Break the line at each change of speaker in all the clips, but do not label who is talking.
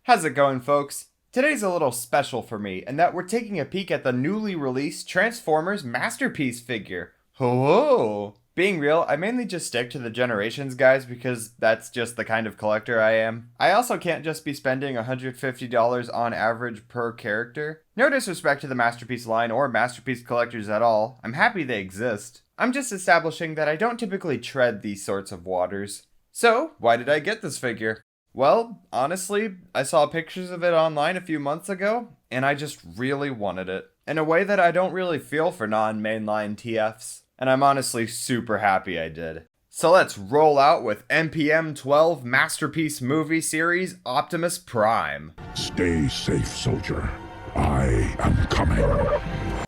How's it going, folks? Today's a little special for me in that we're taking a peek at the newly released Transformers Masterpiece figure. Whoa! Being real, I mainly just stick to the Generations guys because that's just the kind of collector I am. I also can't just be spending $150 on average per character. No disrespect to the Masterpiece line or Masterpiece collectors at all, I'm happy they exist. I'm just establishing that I don't typically tread these sorts of waters. So, why did I get this figure? Well, honestly, I saw pictures of it online a few months ago, and I just really wanted it. In a way that I don't really feel for non-mainline TFs. And I'm honestly super happy I did. So let's roll out with MPM-12 Masterpiece movie series Optimus Prime.
Stay safe, soldier. I am coming.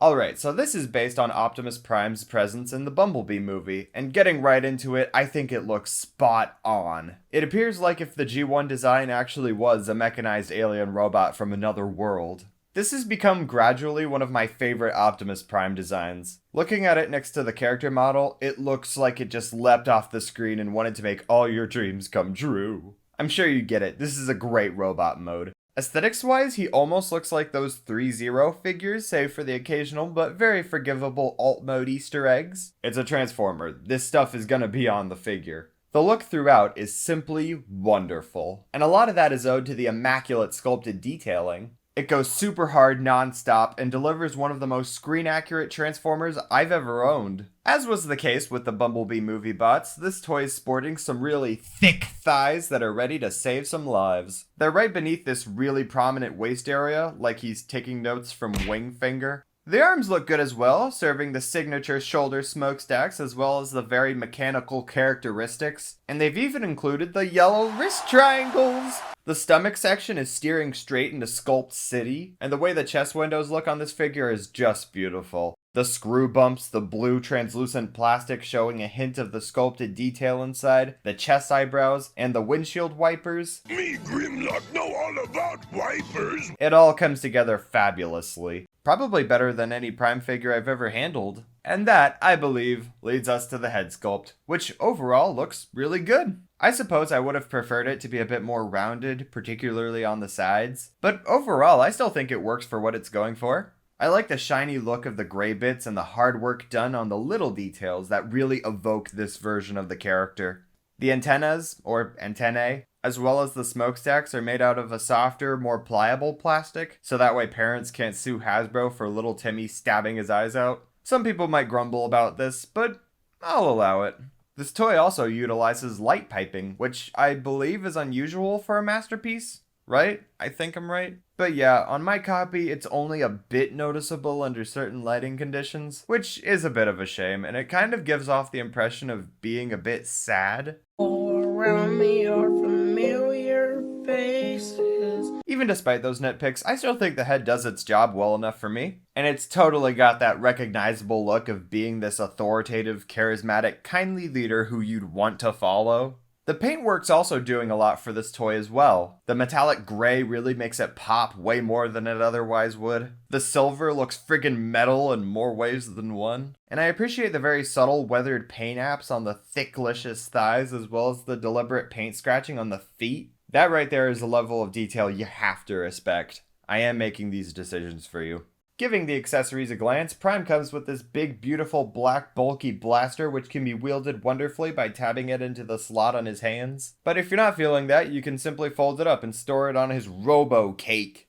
Alright, so this is based on Optimus Prime's presence in the Bumblebee movie, and getting right into it, I think it looks spot on. It appears like if the G1 design actually was a mechanized alien robot from another world. This has become gradually one of my favorite Optimus Prime designs. Looking at it next to the character model, it looks like it just leapt off the screen and wanted to make all your dreams come true. I'm sure you get it, this is a great robot mode. Aesthetics-wise, he almost looks like those 3-0 figures, save for the occasional but very forgivable alt mode Easter eggs. It's a Transformer, this stuff is gonna be on the figure. The look throughout is simply wonderful, and a lot of that is owed to the immaculate sculpted detailing. It goes super hard non-stop and delivers one of the most screen-accurate Transformers I've ever owned. As was the case with the Bumblebee movie bots, this toy is sporting some really thick thighs that are ready to save some lives. They're right beneath this really prominent waist area, like he's taking notes from Wingfinger. The arms look good as well, serving the signature shoulder smokestacks as well as the very mechanical characteristics. And they've even included the yellow wrist triangles! The stomach section is steering straight into Sculpt City, and the way the chest windows look on this figure is just beautiful. The screw bumps, the blue translucent plastic showing a hint of the sculpted detail inside, the chest eyebrows, and the windshield wipers.
Me, Grimlock, know all about wipers.
It all comes together fabulously. Probably better than any Prime figure I've ever handled. And that, I believe, leads us to the head sculpt, which overall looks really good. I suppose I would have preferred it to be a bit more rounded, particularly on the sides, but overall I still think it works for what it's going for. I like the shiny look of the gray bits and the hard work done on the little details that really evoke this version of the character. The antennas, or antennae, as well as the smokestacks are made out of a softer, more pliable plastic, so that way parents can't sue Hasbro for little Timmy stabbing his eyes out. Some people might grumble about this, but I'll allow it. This toy also utilizes light piping, which I believe is unusual for a masterpiece, right? I think I'm right. But yeah, on my copy, it's only a bit noticeable under certain lighting conditions, which is a bit of a shame, and it kind of gives off the impression of being a bit sad.
All around me are familiar faces.
Even despite those nitpicks, I still think the head does its job well enough for me. And it's totally got that recognizable look of being this authoritative, charismatic, kindly leader who you'd want to follow. The paintwork's also doing a lot for this toy as well. The metallic gray really makes it pop way more than it otherwise would. The silver looks friggin' metal in more ways than one. And I appreciate the very subtle weathered paint apps on the thick, luscious thighs as well as the deliberate paint scratching on the feet. That right there is a level of detail you have to respect. I am making these decisions for you. Giving the accessories a glance, Prime comes with this big, beautiful, black, bulky blaster which can be wielded wonderfully by tabbing it into the slot on his hands. But if you're not feeling that, you can simply fold it up and store it on his robo-cake.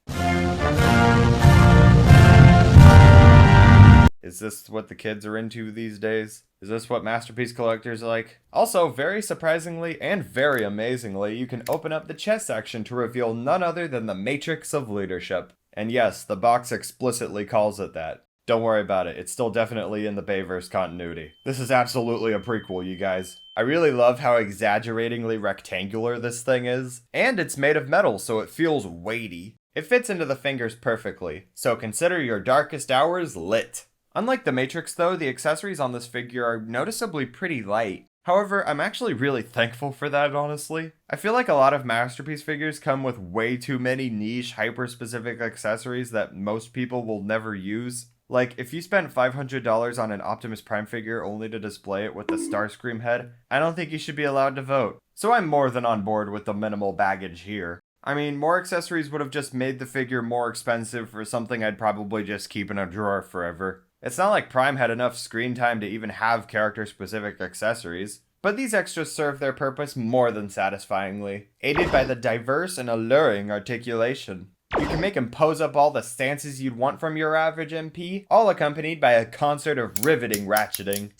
Is this what the kids are into these days? Is this what Masterpiece collectors like? Also, very surprisingly and very amazingly, you can open up the chest section to reveal none other than the Matrix of Leadership. And yes, the box explicitly calls it that. Don't worry about it, it's still definitely in the Bayverse continuity. This is absolutely a prequel, you guys. I really love how exaggeratingly rectangular this thing is, and it's made of metal, so it feels weighty. It fits into the fingers perfectly, so consider your darkest hours lit. Unlike the Matrix though, the accessories on this figure are noticeably pretty light. However, I'm actually really thankful for that, honestly. I feel like a lot of Masterpiece figures come with way too many niche, hyper-specific accessories that most people will never use. Like, if you spent $500 on an Optimus Prime figure only to display it with the Starscream head, I don't think you should be allowed to vote. So I'm more than on board with the minimal baggage here. I mean, more accessories would have just made the figure more expensive for something I'd probably just keep in a drawer forever. It's not like Prime had enough screen time to even have character-specific accessories, but these extras serve their purpose more than satisfyingly, aided by the diverse and alluring articulation. You can make him pose up all the stances you'd want from your average MP, all accompanied by a concert of riveting ratcheting.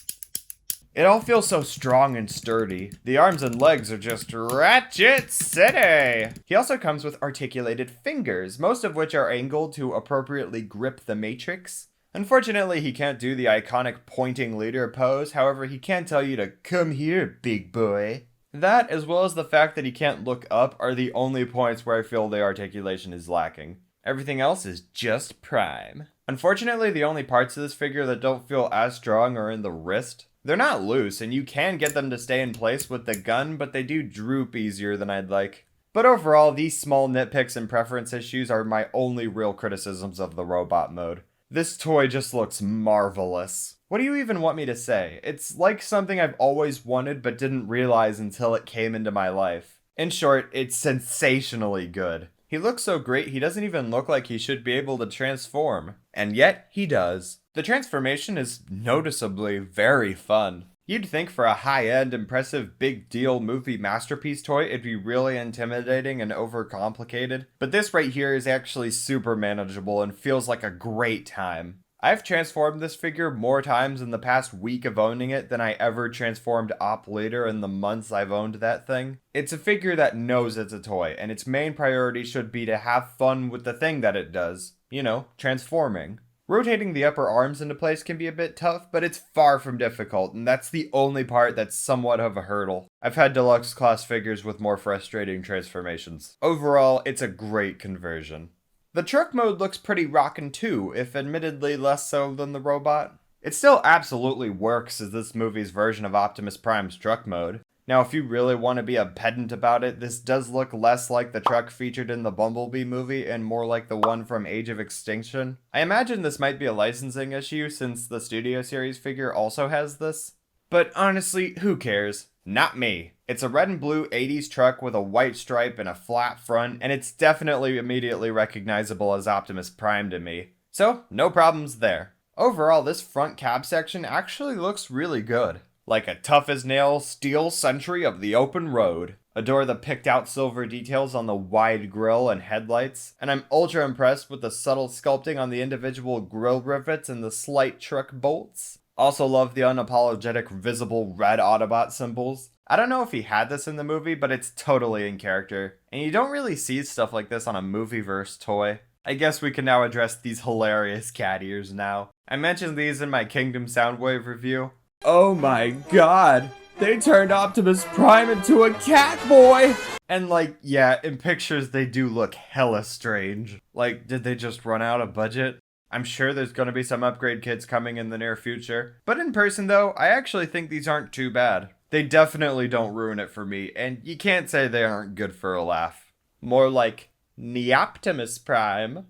It all feels so strong and sturdy. The arms and legs are just Ratchet City! He also comes with articulated fingers, most of which are angled to appropriately grip the matrix. Unfortunately, he can't do the iconic pointing leader pose, however, he can tell you to come here, big boy. That, as well as the fact that he can't look up, are the only points where I feel the articulation is lacking. Everything else is just Prime. Unfortunately, the only parts of this figure that don't feel as strong are in the wrist. They're not loose, and you can get them to stay in place with the gun, but they do droop easier than I'd like. But overall, these small nitpicks and preference issues are my only real criticisms of the robot mode. This toy just looks marvelous. What do you even want me to say? It's like something I've always wanted but didn't realize until it came into my life. In short, it's sensationally good. He looks so great he doesn't even look like he should be able to transform. And yet, he does. The transformation is noticeably very fun. You'd think for a high-end, impressive, big deal movie masterpiece toy it'd be really intimidating and overcomplicated, but this right here is actually super manageable and feels like a great time. I've transformed this figure more times in the past week of owning it than I ever transformed Op later in the months I've owned that thing. It's a figure that knows it's a toy, and its main priority should be to have fun with the thing that it does. You know, transforming. Rotating the upper arms into place can be a bit tough, but it's far from difficult, and that's the only part that's somewhat of a hurdle. I've had deluxe class figures with more frustrating transformations. Overall, it's a great conversion. The truck mode looks pretty rockin' too, if admittedly less so than the robot. It still absolutely works as this movie's version of Optimus Prime's truck mode. Now, if you really want to be a pedant about it, this does look less like the truck featured in the Bumblebee movie and more like the one from Age of Extinction. I imagine this might be a licensing issue since the Studio Series figure also has this. But honestly, who cares? Not me. It's a red and blue 80s truck with a white stripe and a flat front, and it's definitely immediately recognizable as Optimus Prime to me. So, no problems there. Overall, this front cab section actually looks really good. Like a tough-as-nails steel sentry of the open road. Adore the picked-out silver details on the wide grille and headlights, and I'm ultra impressed with the subtle sculpting on the individual grille rivets and the slight truck bolts. Also love the unapologetic visible red Autobot symbols. I don't know if he had this in the movie, but it's totally in character. And you don't really see stuff like this on a movieverse toy. I guess we can now address these hilarious cat ears now. I mentioned these in my Kingdom Soundwave review. Oh my god! They turned Optimus Prime into a cat boy! And like, yeah, in pictures they do look hella strange. Like, did they just run out of budget? I'm sure there's gonna be some upgrade kits coming in the near future. But in person though, I actually think these aren't too bad. They definitely don't ruin it for me, and you can't say they aren't good for a laugh. More like, Optimus Prime.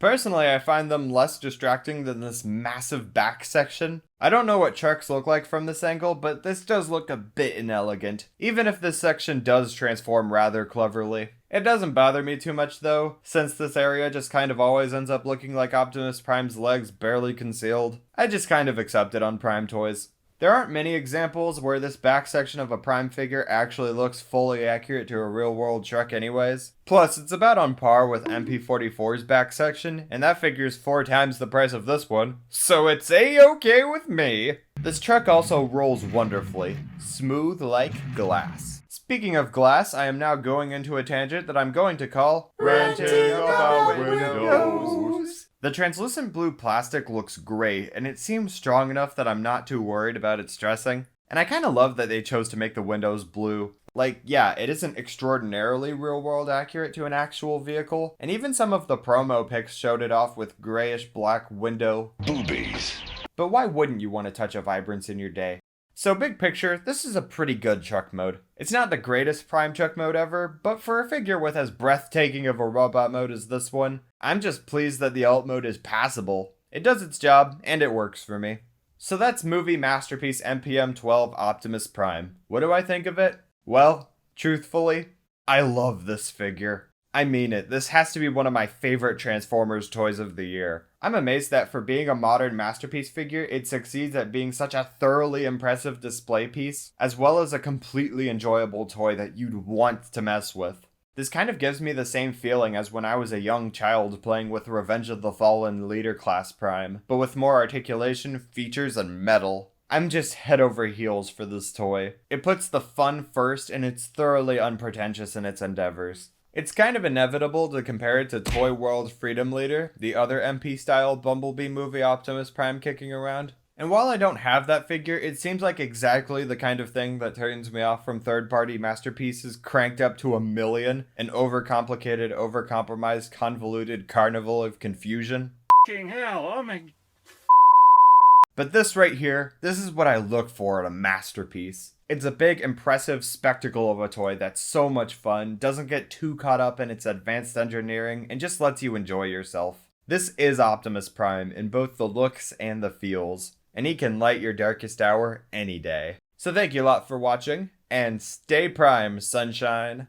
Personally, I find them less distracting than this massive back section. I don't know what trucks look like from this angle, but this does look a bit inelegant, even if this section does transform rather cleverly. It doesn't bother me too much though, since this area just kind of always ends up looking like Optimus Prime's legs barely concealed. I just kind of accept it on Prime toys. There aren't many examples where this back section of a Prime figure actually looks fully accurate to a real-world truck anyways. Plus, it's about on par with MP-44's back section, and that figure's 4 times the price of this one, so it's a-okay with me. This truck also rolls wonderfully, smooth like glass. Speaking of glass, I am now going into a tangent that I'm going to call Ranting About Windows. The translucent blue plastic looks great, and it seems strong enough that I'm not too worried about it stressing. And I kinda love that they chose to make the windows blue. Like, yeah, it isn't extraordinarily real-world accurate to an actual vehicle, and even some of the promo pics showed it off with grayish-black window
Boobies.
But why wouldn't you want a touch of vibrance in your day? So big picture, this is a pretty good truck mode. It's not the greatest Prime truck mode ever, but for a figure with as breathtaking of a robot mode as this one, I'm just pleased that the alt mode is passable. It does its job, and it works for me. So that's movie masterpiece MPM-12 Optimus Prime. What do I think of it? Well, truthfully, I love this figure. I mean it, this has to be one of my favorite Transformers toys of the year. I'm amazed that for being a modern masterpiece figure, it succeeds at being such a thoroughly impressive display piece, as well as a completely enjoyable toy that you'd want to mess with. This kind of gives me the same feeling as when I was a young child playing with Revenge of the Fallen Leader Class Prime, but with more articulation, features, and metal. I'm just head over heels for this toy. It puts the fun first and it's thoroughly unpretentious in its endeavors. It's kind of inevitable to compare it to Toy World Freedom Leader, the other MP-style Bumblebee movie Optimus Prime kicking around. And while I don't have that figure, it seems like exactly the kind of thing that turns me off from third-party masterpieces cranked up to 1,000,000, an overcomplicated, overcompromised, convoluted carnival of confusion.
F***ing hell, oh my...
But this right here, this is what I look for in a masterpiece. It's a big, impressive spectacle of a toy that's so much fun, doesn't get too caught up in its advanced engineering, and just lets you enjoy yourself. This is Optimus Prime in both the looks and the feels, and he can light your darkest hour any day. So thank you a lot for watching, and stay Prime, sunshine!